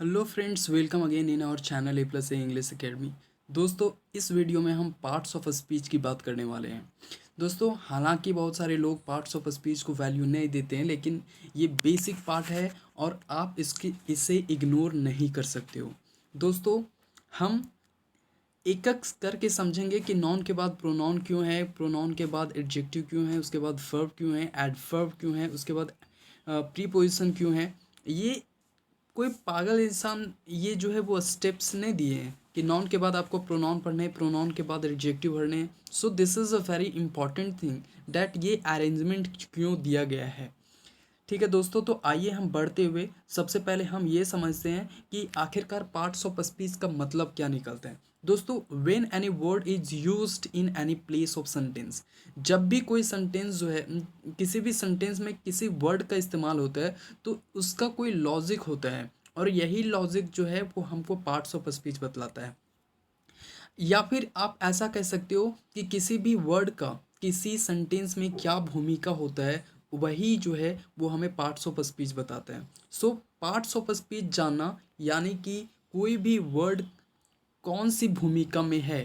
Hello friends, welcome again in our channel A plus A English academy. दोस्तों, इस video में हम parts of speech की बात करने वाले हैं। दोस्तों, हालांकि बहुत सारे लोग पार्ट्स ऑफ स्पीच को वैल्यू नहीं देते हैं, लेकिन ये बेसिक पार्ट है और आप इसे इग्नोर नहीं कर सकते हो। दोस्तों, हम एक एक करके समझेंगे कि नॉन के बाद प्रोनाउन क्यों है, प्रोनाउन के बाद एडजेक्टिव क्यों है, उसके बाद वर्ब क्यों है, एडवर्ब क्यों है, उसके बाद प्रीपोजिशन क्यों है। ये कोई पागल इंसान ये जो है वो स्टेप्स नहीं दिए हैं कि नाउन के बाद आपको प्रोनाउन पढ़ने हैं, प्रोनाउन के बाद एडजेक्टिव पढ़ने हैं। So this is a very important thing that ये अरेंजमेंट क्यों दिया गया है। ठीक है दोस्तों, तो आइए हम बढ़ते हुए सबसे पहले हम ये समझते हैं कि आखिरकार पार्ट्स ऑफ स्पीच का मतलब क्या निकलता है। दोस्तों, when any word is used in any place of sentence, जब भी कोई सेंटेंस जो है किसी भी सेंटेंस में किसी वर्ड का इस्तेमाल होता है तो उसका कोई लॉजिक होता है और यही लॉजिक जो है वो हमको पार्ट्स ऑफ स्पीच बतलाता है। या फिर आप ऐसा कह सकते हो कि किसी भी वर्ड का किसी सेंटेंस में क्या भूमिका होता है, वही जो है वो हमें पार्ट्स ऑफ स्पीच बताता है। सो पार्ट्स ऑफ स्पीच जानना यानी कि कोई भी वर्ड कौन सी भूमिका में है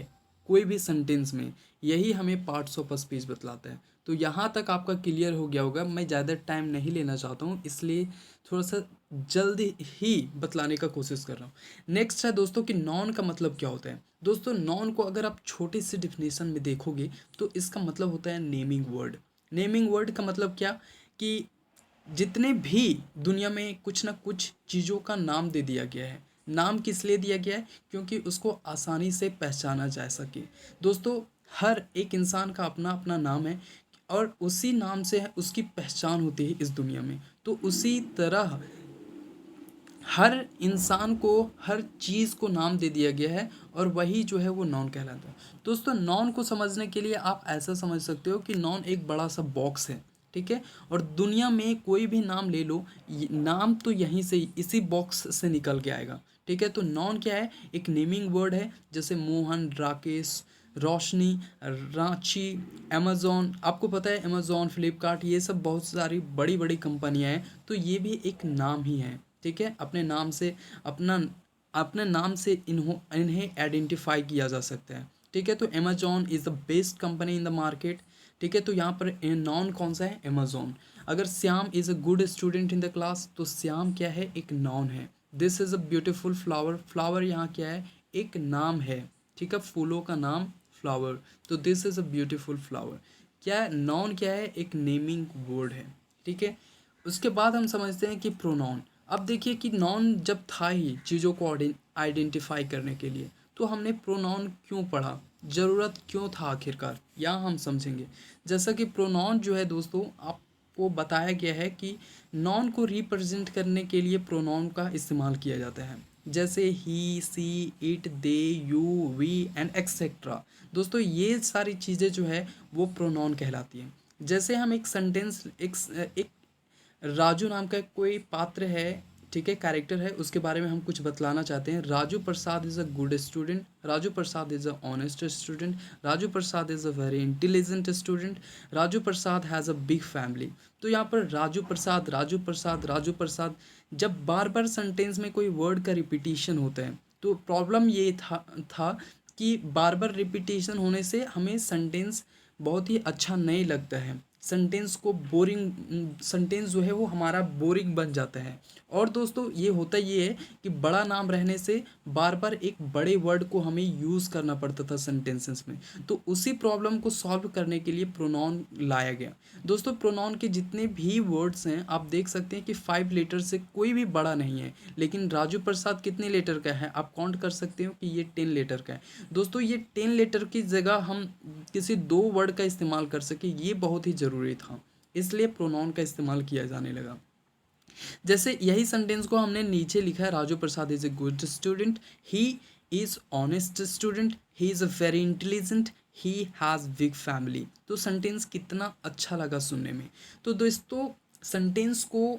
कोई भी सेंटेंस में, यही हमें पार्ट्स ऑफ स्पीच बतलाता है। तो यहाँ तक आपका क्लियर हो गया होगा। मैं ज़्यादा टाइम नहीं लेना चाहता हूँ, इसलिए थोड़ा सा जल्दी ही बतलाने का कोशिश कर रहा हूँ। नेक्स्ट है दोस्तों कि नॉन का मतलब क्या होता है। दोस्तों, नॉन को अगर आप छोटी सी डिफिनेशन में देखोगे तो इसका मतलब होता है नेमिंग वर्ड। नेमिंग वर्ड का मतलब क्या कि जितने भी दुनिया में कुछ ना कुछ चीज़ों का नाम दे दिया गया है। नाम किस लिए दिया गया है? क्योंकि उसको आसानी से पहचाना जा सके। दोस्तों, हर एक इंसान का अपना अपना नाम है और उसी नाम से उसकी पहचान होती है इस दुनिया में। तो उसी तरह हर इंसान को हर चीज़ को नाम दे दिया गया है और वही जो है वो नॉन कहलाता है। दोस्तों, नॉन को समझने के लिए आप ऐसा समझ सकते हो कि नॉन एक बड़ा सा बॉक्स है। ठीक है, और दुनिया में कोई भी नाम ले लो, नाम तो यहीं से इसी बॉक्स से निकल के आएगा। ठीक है, तो नॉन क्या है? एक नेमिंग वर्ड है, जैसे मोहन, राकेश, रोशनी, रांची, अमेज़ॉन। आपको पता है अमेज़ॉन, फ्लिपकार्ट, ये सब बहुत सारी बड़ी बड़ी कंपनियां हैं, तो ये भी एक नाम ही है। ठीक है, अपने नाम से अपना अपने नाम से इन्हें आइडेंटिफाई किया जा सकता है। ठीक है, तो Amazon is the best company in the market. ठीक है, तो यहाँ पर नॉन कौन सा है? अमेजॉन। अगर Shyam is a good student in the class, तो श्याम क्या है? एक नॉन है। This is a beautiful flower, flower यहाँ क्या है? एक नाम है। ठीक है, फूलों का नाम फ्लावर, तो this is a beautiful flower. क्या है? नॉन क्या है? एक नेमिंग वर्ड है। ठीक है, उसके बाद हम समझते हैं कि प्रोनाउन। अब देखिए कि नॉन जब था ही चीज़ों को आइडेंटिफाई करने के लिए, तो हमने प्रोनाउन क्यों पढ़ा, ज़रूरत क्यों था आखिरकार, यहाँ हम समझेंगे। जैसा कि प्रोनाउन जो है दोस्तों, आपको बताया गया है कि नॉन को रिप्रेजेंट करने के लिए प्रोनाउन का इस्तेमाल किया जाता है, जैसे he, she, it, they, you, we and etcetera. दोस्तों, ये सारी चीज़ें जो है वो प्रोनाउन कहलाती हैं। जैसे हम एक सेंटेंस एक राजू नाम का कोई पात्र है, ठीक है, कैरेक्टर है, उसके बारे में हम कुछ बतलाना चाहते हैं। Raju Prasad is a good student, Raju Prasad is a honest student, Raju Prasad is a very intelligent student, Raju Prasad has a big family. तो यहाँ पर राजू प्रसाद, राजू प्रसाद, राजू प्रसाद, जब बार बार सेंटेंस में कोई वर्ड का रिपीटिशन होता है तो प्रॉब्लम ये था कि बार बार रिपीटिशन होने से हमें सेंटेंस बहुत ही अच्छा नहीं लगता है। सेंटेंस को बोरिंग, सेंटेंस जो है वो हमारा बोरिंग बन जाता है। और दोस्तों, ये होता ये है कि बड़ा नाम रहने से बार बार एक बड़े वर्ड को हमें यूज़ करना पड़ता था सेंटेंसेस में। तो उसी प्रॉब्लम को सॉल्व करने के लिए प्रोनाउन लाया गया। दोस्तों, प्रोनाउन के जितने भी वर्ड्स हैं आप देख सकते हैं कि 5 लेटर से कोई भी बड़ा नहीं है। लेकिन राजू प्रसाद कितने लेटर का है? आप काउंट कर सकते हो कि ये 10 लेटर का है। दोस्तों, ये 10 लेटर की जगह हम किसी 2 वर्ड का इस्तेमाल कर सके, ये बहुत ही ज़रूरी था, इसलिए प्रोनाउन का इस्तेमाल किया जाने लगा। जैसे यही सेंटेंस को हमने नीचे लिखा है, Raju Prasad is a good student, he is honest student, he is a very intelligent, he has big family. तो सेंटेंस कितना अच्छा लगा सुनने में। तो दोस्तों, सेंटेंस को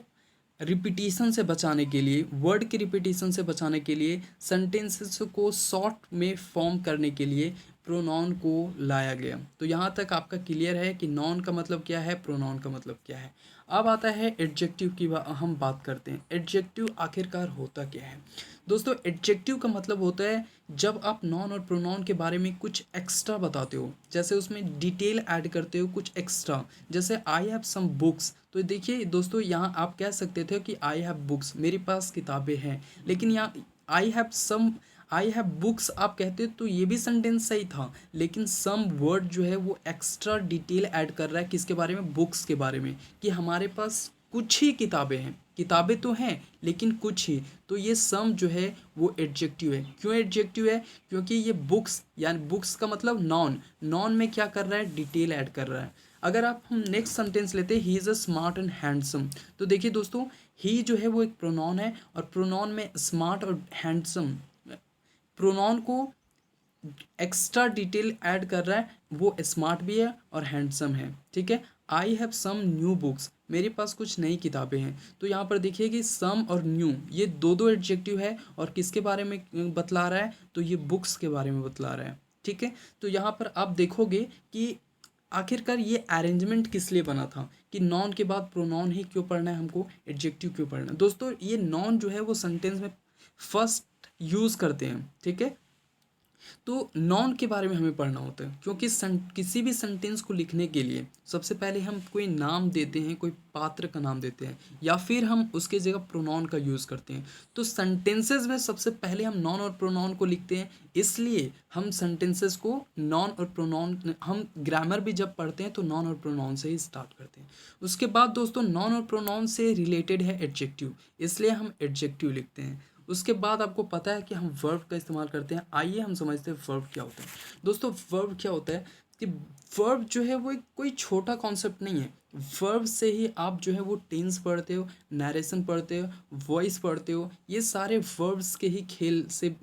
रिपीटिशन से बचाने के लिए, वर्ड की रिपीटिशन से बचाने के लिए, सेंटेंसेस को शॉर्ट में फॉर्म करने के लिए प्रोनाउन को लाया गया। तो यहाँ तक आपका क्लियर है कि नाउन का मतलब क्या है, प्रोनाउन का मतलब क्या है। अब आता है एडजेक्टिव की हम बात करते हैं। एडजेक्टिव आखिरकार होता क्या है दोस्तों? एडजेक्टिव का मतलब होता है जब आप नाउन और प्रोनाउन के बारे में कुछ एक्स्ट्रा बताते हो, जैसे उसमें डिटेल ऐड करते हो कुछ एक्स्ट्रा। जैसे आई हैव सम बुक्स, तो देखिए दोस्तों यहाँ आप कह सकते थे कि आई हैव बुक्स, मेरे पास किताबें हैं, लेकिन यहाँ I have some, I have books आप कहते तो ये भी सेंटेंस सही था, लेकिन सम वर्ड जो है वो एक्स्ट्रा डिटेल ऐड कर रहा है किसके बारे में, बुक्स के बारे में, कि हमारे पास कुछ ही किताबें हैं, किताबें तो हैं लेकिन कुछ ही। तो ये सम जो है वो एडजेक्टिव है। क्यों एडजेक्टिव है? क्योंकि ये बुक्स, यानी बुक्स का मतलब नॉन, नॉन में क्या कर रहा है, डिटेल ऐड कर रहा है। अगर आप हम नेक्स्ट सेंटेंस लेते हैं, ही is a smart and handsome, तो देखिए दोस्तों ही जो है वो एक प्रोनाउन है, और प्रोनाउन में स्मार्ट और हैंडसम, प्रोनाउन को एक्स्ट्रा डिटेल ऐड कर रहा है, वो स्मार्ट भी है और हैंडसम है, ठीक है। I have some new books, मेरे पास कुछ नई किताबें हैं। तो यहाँ पर देखिए कि सम और न्यू ये दो दो एडजेक्टिव है, और किसके बारे में बतला रहा है, तो ये बुक्स के बारे में बतला रहा है, ठीक है। तो यहाँ पर आप देखोगे कि आखिरकार ये अरेंजमेंट किस लिए बना था, कि नॉन के बाद प्रोनाउन ही क्यों पढ़ना है हमको, एडजेक्टिव क्यों पढ़ना है। दोस्तों ये नॉन जो है वो सेंटेंस में फर्स्ट यूज़ करते हैं, ठीक है। तो नॉन के बारे में हमें पढ़ना होता है, क्योंकि किसी भी सेंटेंस को लिखने के लिए सबसे पहले हम कोई नाम देते हैं, कोई पात्र का नाम देते हैं, या फिर हम उसके जगह प्रोनाउन का यूज़ करते हैं। तो सेंटेंसेस में सबसे पहले हम नॉन और प्रोनाउन को लिखते हैं, इसलिए हम सेंटेंसेस को नॉन और प्रोनाउन, हम ग्रामर भी जब पढ़ते हैं तो नॉन और प्रोनाउन से ही स्टार्ट करते हैं। उसके बाद दोस्तों नॉन और प्रोनाउन से रिलेटेड है एडजेक्टिव, इसलिए हम एडजेक्टिव लिखते हैं। उसके बाद आपको पता है कि हम वर्ब का इस्तेमाल करते हैं। आइए हम समझते हैं वर्ब क्या होता है। दोस्तों वर्ब क्या होता है कि वर्ब जो है वो एक कोई छोटा कॉन्सेप्ट नहीं है। वर्ब से ही आप जो है वो टेंस पढ़ते हो, नरेशन पढ़ते हो, वॉइस पढ़ते हो, ये सारे वर्ब्स के ही खेल से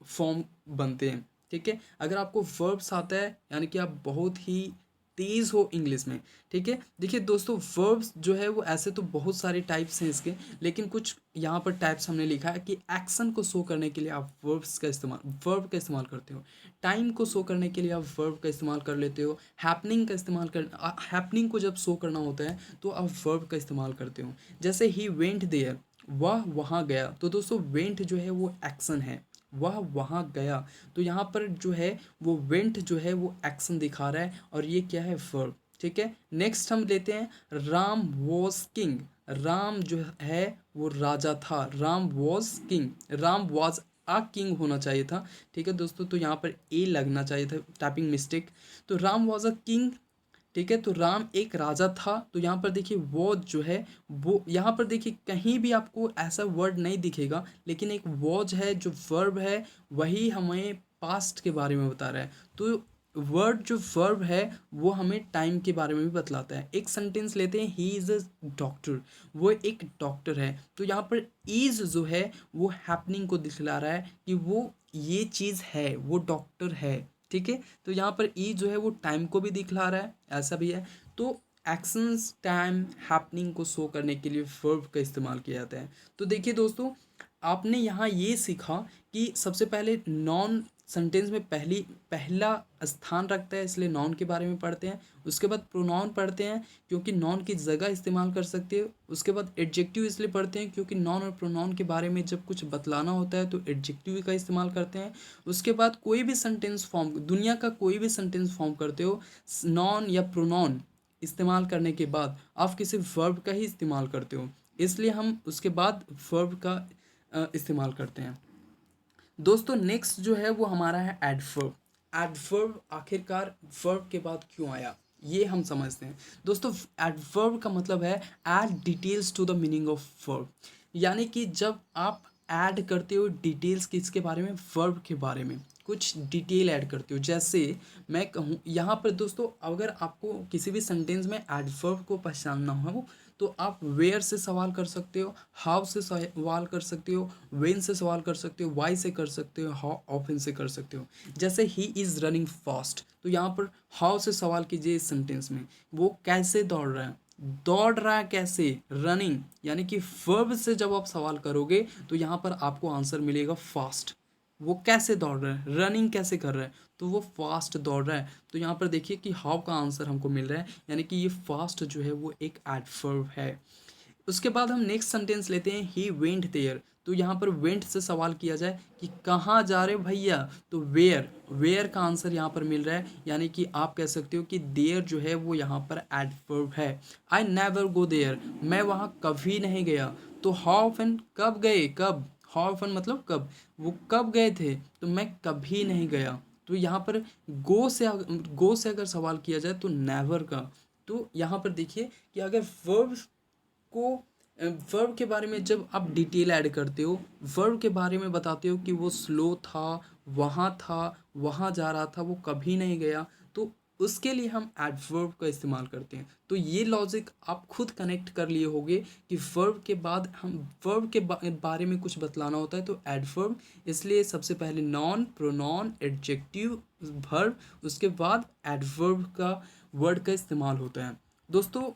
फॉर्म बनते हैं, ठीक है। अगर आपको वर्ब्स आता है यानी कि आप बहुत ही तेज़ हो इंग्लिश में, ठीक है। देखिए दोस्तों वर्ब्स जो है वो ऐसे तो बहुत सारे टाइप्स हैं इसके, लेकिन कुछ यहाँ पर टाइप्स हमने लिखा है कि एक्शन को शो करने के लिए आप वर्ब का इस्तेमाल करते हो। टाइम को शो करने के लिए आप वर्ब का इस्तेमाल कर लेते हो। हैपनिंग का इस्तेमाल कर, हैपनिंग को जब शो करना होता है तो आप वर्ब का इस्तेमाल करते हो। जैसे ही वेंट देयर, वह वहाँ गया, तो दोस्तों वेंट जो है वो एक्शन है, वह वहाँ गया, तो यहाँ पर जो है वो वेंट जो है वो एक्शन दिखा रहा है, और ये क्या है, वर्ब, ठीक है। नेक्स्ट हम लेते हैं राम वॉज किंग, राम जो है वो राजा था, Ram was king, Ram was a king होना चाहिए था, ठीक है दोस्तों। तो यहाँ पर ए लगना चाहिए था, टाइपिंग मिस्टेक। तो राम वॉज अ किंग, ठीक है। तो राम एक राजा था, तो यहाँ पर देखिए वॉज जो है वो, यहाँ पर देखिए कहीं भी आपको ऐसा वर्ड नहीं दिखेगा, लेकिन एक वॉज है जो वर्ब है, वही हमें पास्ट के बारे में बता रहा है। तो वर्ड जो वर्ब है वो हमें टाइम के बारे में भी बतलाता है। एक सेंटेंस लेते हैं, ही इज़ अ डॉक्टर, वो एक डॉक्टर है। तो यहाँ पर इज़ जो है वो हैपनिंग को दिखला रहा है कि वो ये चीज़ है, वो डॉक्टर है, ठीक है। तो यहाँ पर ई जो है वो टाइम को भी दिखला रहा है, ऐसा भी है। तो एक्शंस, टाइम, हैपनिंग को शो करने के लिए वर्ब का इस्तेमाल किया जाता है। तो देखिए दोस्तों आपने यहाँ ये सीखा कि सबसे पहले नॉन सेंटेंस में पहला स्थान रखता है, इसलिए नॉन के बारे में पढ़ते हैं। उसके बाद प्रोनाउन पढ़ते हैं क्योंकि नॉन की जगह इस्तेमाल कर सकते हो। उसके बाद एडजेक्टिव इसलिए पढ़ते हैं क्योंकि नॉन और प्रोनाउन के बारे में जब कुछ बतलाना होता है तो एडजेक्टिव का इस्तेमाल करते हैं। उसके बाद कोई भी सेंटेंस फॉर्म, दुनिया का कोई भी सेंटेंस फॉर्म करते हो, नॉन या प्रोनाउन इस्तेमाल करने के बाद आप किसी वर्ब का ही इस्तेमाल करते हो, इसलिए हम उसके बाद वर्ब का इस्तेमाल करते हैं। दोस्तों नेक्स्ट जो है वो हमारा है एडवर्ब। एडवर्ब आखिरकार वर्ब के बाद क्यों आया, ये हम समझते हैं। दोस्तों एडवर्ब का मतलब है add details to the meaning of verb, यानी कि जब आप ऐड करते हो डिटेल्स किसके बारे में, वर्ब के बारे में कुछ डिटेल ऐड करते हो। जैसे मैं कहूँ यहाँ पर दोस्तों, अगर आपको किसी भी सेंटेंस में एडवर्ब को पहचानना हो तो आप वेयर से सवाल कर सकते हो, हाउ से सवाल कर सकते हो, वेन से सवाल कर सकते हो, वाई से कर सकते हो, हाउ ऑफन से कर सकते हो। जैसे ही इज़ रनिंग फास्ट, तो यहाँ पर हाउ से सवाल कीजिए इस सेंटेंस में, वो कैसे दौड़ रहा है, दौड़ रहा है कैसे, रनिंग, यानी कि वर्ब से जब आप सवाल करोगे तो यहाँ पर आपको आंसर मिलेगा फास्ट, वो कैसे दौड़ रहा है, रनिंग कैसे कर रहा है, तो वो फास्ट दौड़ रहा है। तो यहाँ पर देखिए कि हाउ का आंसर हमको मिल रहा है, यानी कि ये फास्ट जो है वो एक एडवर्ब है। उसके बाद हम नेक्स्ट सेंटेंस लेते हैं, ही वेंट देयर। तो यहाँ पर वेंट से सवाल किया जाए कि कहाँ जा रहे भैया, तो वेयर, वेयर का आंसर यहाँ पर मिल रहा है, यानी कि आप कह सकते हो कि देयर जो है वो यहाँ पर एडवर्ब है। आई नेवर गो देयर, मैं वहाँ कभी नहीं गया। तो हाउ ऑफन, कब गए, कब, हाउ ऑफन मतलब कब, वो कब गए थे, तो मैं कभी नहीं गया। तो यहाँ पर गो से अगर सवाल किया जाए तो नेवर का। तो यहाँ पर देखिए कि अगर वर्ब को, वर्ब के बारे में जब आप डिटेल ऐड करते हो, वर्ब के बारे में बताते हो कि वो स्लो था, वहाँ जा रहा था, वो कभी नहीं गया, तो उसके लिए हम एडवर्ब का इस्तेमाल करते हैं। तो ये लॉजिक आप खुद कनेक्ट कर लिए होंगे कि वर्ब के बाद हम वर्ब के बारे में कुछ बतलाना होता है तो एडवर्ब, इसलिए सबसे पहले नॉन, प्रोनॉन, एडजेक्टिव, वर्ब, उसके बाद एडवर्ब का वर्ड का इस्तेमाल होता है। दोस्तों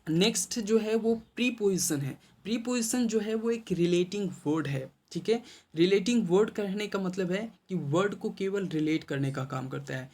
नेक्स्ट जो है वो प्रीपोजिशन है। प्रीपोजिशन जो है वो एक रिलेटिंग वर्ड है, ठीक है। रिलेटिंग वर्ड कहने का मतलब है कि वर्ड को केवल रिलेट करने का काम करता है।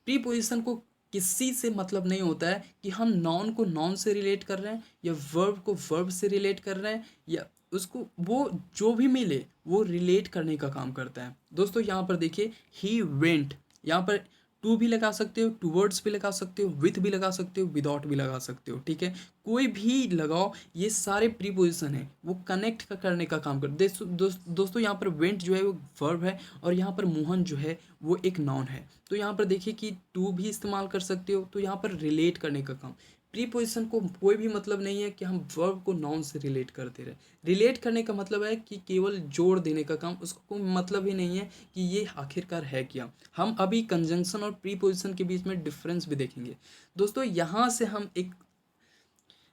प्रीपोजिशन को किसी से मतलब नहीं होता है कि हम नॉन को नॉन से रिलेट कर रहे हैं या वर्ब को वर्ब से रिलेट कर रहे हैं, या उसको वो जो भी मिले वो रिलेट करने का काम करता है। दोस्तों यहाँ पर देखिए, ही वेंट, यहाँ पर टू भी लगा सकते हो, टूवर्ड्स भी लगा सकते हो, विथ भी लगा सकते हो, विदाउट भी लगा सकते हो, ठीक है। कोई भी लगाओ, ये सारे प्रीपोजिशन है, वो कनेक्ट करने का काम कर। दोस्तों यहाँ पर वेंट जो है वो वर्ब है और यहाँ पर मोहन जो है वो एक नाउन है। तो यहाँ पर देखिए कि टू भी इस्तेमाल कर सकते हो, तो यहाँ पर रिलेट करने का काम। प्रीपोजिशन को कोई भी मतलब नहीं है कि हम वर्ब को नाउन से रिलेट करते रहे। रिलेट करने का मतलब है कि केवल जोड़ देने का काम, उसको कोई मतलब ही नहीं है कि ये आखिरकार है क्या। हम अभी कंजंक्शन और प्रीपोजिशन के बीच में डिफरेंस भी देखेंगे। दोस्तों यहाँ से हम एक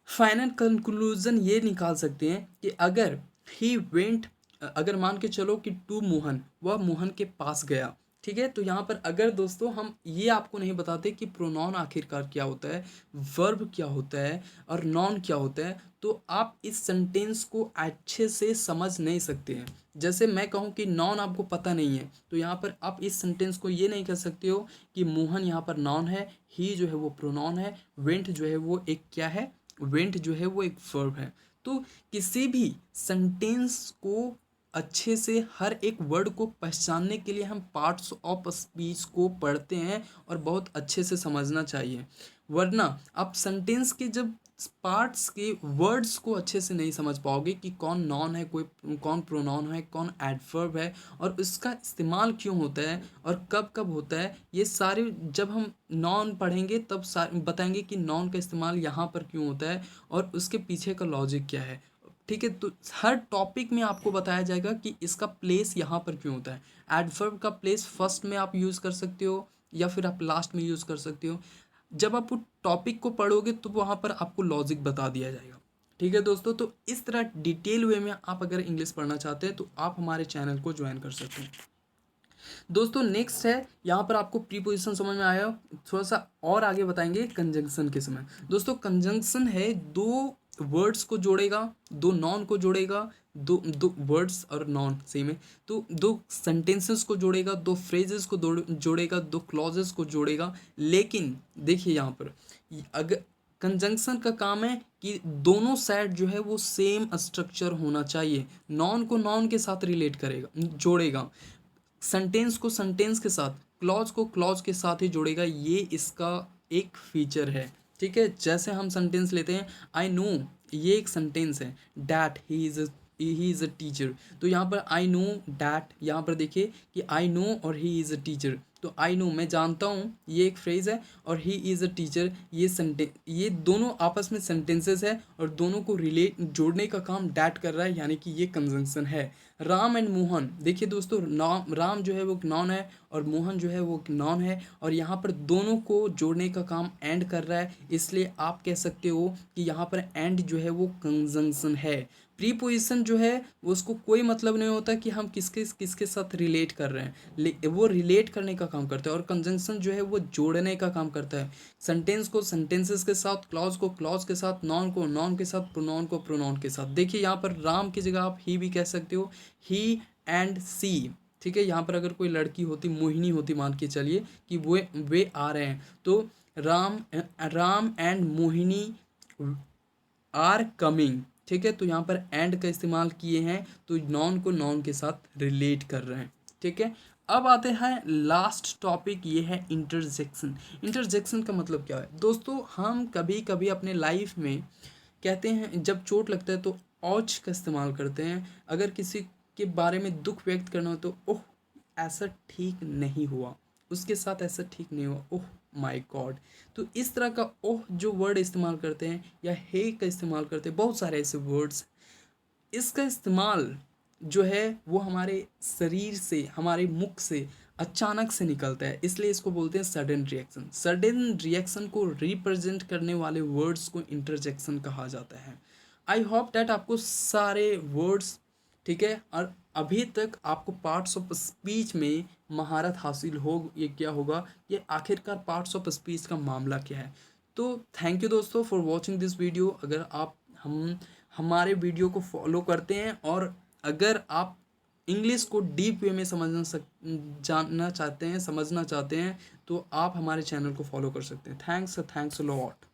फाइनल कंक्लूजन ये निकाल सकते हैं कि अगर ही वेंट, अगर मान के चलो कि टू मोहन, वह मोहन के पास गया, ठीक है। तो यहाँ पर अगर दोस्तों हम ये आपको नहीं बताते कि प्रोनाउन आखिरकार क्या होता है, वर्ब क्या होता है और नॉन क्या होता है, तो आप इस सेंटेंस को अच्छे से समझ नहीं सकते हैं। जैसे मैं कहूँ कि नॉन आपको पता नहीं है, तो यहाँ पर आप इस सेंटेंस को ये नहीं कह सकते हो कि मोहन यहाँ पर नॉन है, ही जो है वो प्रोनाउन है, वेंट जो है वो एक क्या है, वेंट जो है वो एक वर्ब है। तो किसी भी सेंटेंस को अच्छे से हर एक वर्ड को पहचानने के लिए हम पार्ट्स ऑफ स्पीच को पढ़ते हैं और बहुत अच्छे से समझना चाहिए। वरना आप सेंटेंस के जब पार्ट्स के वर्ड्स को अच्छे से नहीं समझ पाओगे कि कौन नॉन है, कोई कौन प्रोनाउन है, कौन एडवर्ब है और उसका इस्तेमाल क्यों होता है और कब कब होता है, ये सारे जब हम नॉन पढ़ेंगे तब बताएंगे कि नॉन का इस्तेमाल यहाँ पर क्यों होता है और उसके पीछे का लॉजिक क्या है, ठीक है। तो हर टॉपिक में आपको बताया जाएगा कि इसका प्लेस यहाँ पर क्यों होता है। एडवर्ब का प्लेस फर्स्ट में आप यूज़ कर सकते हो या फिर आप लास्ट में यूज़ कर सकते हो। जब आप उस टॉपिक को पढ़ोगे तो वहाँ पर आपको लॉजिक बता दिया जाएगा, ठीक है दोस्तों। तो इस तरह डिटेल वे में आप अगर इंग्लिश पढ़ना चाहते हैं तो आप हमारे चैनल को ज्वाइन कर सकते हैं। दोस्तों नेक्स्ट है, यहाँ पर आपको प्रीपोजिशन समझ में आया, थोड़ा सा और आगे बताएंगे कंजंक्शन के समय। दोस्तों कंजंक्शन है दो वर्ड्स को जोड़ेगा, दो नॉन को जोड़ेगा, दो दो वर्ड्स और नॉन सेम है, तो दो सेंटेंसेस को जोड़ेगा, दो फ्रेजेस को जोड़ेगा, दो क्लॉजेस को जोड़ेगा। लेकिन देखिए यहाँ पर अगर कंजंक्शन का काम है कि दोनों साइड जो है वो सेम स्ट्रक्चर होना चाहिए, नॉन को नॉन के साथ रिलेट करेगा, जोड़ेगा, सेंटेंस को सेंटेंस के साथ, क्लॉज को क्लॉज के साथ ही जोड़ेगा, ये इसका एक फीचर है, ठीक है। जैसे हम सेंटेंस लेते हैं, आई नो, ये एक सेंटेंस है, that he is a teacher. तो यहाँ पर आई नो डैट, यहाँ पर देखिए कि आई नो और ही इज़ अ टीचर, तो आई नो मैं जानता हूँ, ये एक फ्रेज़ है, और ही इज़ अ टीचर ये दोनों आपस में सेंटेंसेस है और दोनों को रिलेट जोड़ने का काम डैट कर रहा है, यानी कि ये कंजंक्शन है। राम एंड मोहन, देखिए दोस्तों नाम, राम जो है वो नॉन है और मोहन जो है वो नॉन है, और यहाँ पर दोनों को जोड़ने का काम एंड कर रहा है, इसलिए आप कह सकते हो कि यहाँ पर एंड जो है वो कंजंक्शन है। प्रीपोजिशन जो है वो उसको कोई मतलब नहीं होता कि हम किसके किसके साथ रिलेट कर रहे हैं, वो रिलेट करने का काम करता है, और कंजंक्शन जो है वो जोड़ने का काम करता है। सेंटेंस को सेंटेंसेस के साथ, क्लॉज को क्लॉज के साथ, नॉन को नॉन के साथ, प्रोनाउन को प्रोनाउन के साथ। देखिए यहाँ पर राम की जगह आप ही भी कह सकते हो, ही एंड सी, ठीक है। यहाँ पर अगर कोई लड़की होती, मोहिनी होती, मान के चलिए कि वे आ रहे हैं, तो Ram and Mohini are coming, ठीक है। तो यहाँ पर एंड का इस्तेमाल किए हैं, तो नॉन को नॉन के साथ रिलेट कर रहे हैं, ठीक है। अब आते हैं लास्ट टॉपिक, ये है इंटरजेक्शन। इंटरजेक्शन का मतलब क्या है दोस्तों? हम कभी कभी अपने लाइफ में कहते हैं, जब चोट लगता है तो औच का इस्तेमाल करते हैं। अगर किसी के बारे में दुख व्यक्त करना हो तो ओह ऐसा ठीक नहीं हुआ, उसके साथ ऐसा ठीक नहीं हुआ, ओह माय गॉड। तो इस तरह का ओह जो वर्ड इस्तेमाल करते हैं, या हे का इस्तेमाल करते हैं, बहुत सारे ऐसे वर्ड्स, इसका इस्तेमाल जो है वो हमारे शरीर से, हमारे मुख से अचानक से निकलता है, इसलिए इसको बोलते हैं सडन रिएक्शन। सडन रिएक्शन को रिप्रेजेंट करने वाले वर्ड्स को इंटरजेक्शन कहा जाता है। आई होप डैट आपको सारे वर्ड्स, ठीक है, और अभी तक आपको पार्ट्स ऑफ स्पीच में महारत हासिल हो, ये क्या होगा, ये आखिरकार पार्ट्स ऑफ स्पीच का मामला क्या है। तो थैंक यू दोस्तों फॉर वॉचिंग दिस वीडियो। अगर आप हमारे वीडियो को फॉलो करते हैं, और अगर आप इंग्लिश को डीप वे में जानना चाहते हैं, समझना चाहते हैं, तो आप हमारे चैनल को फॉलो कर सकते हैं। Thanks lot.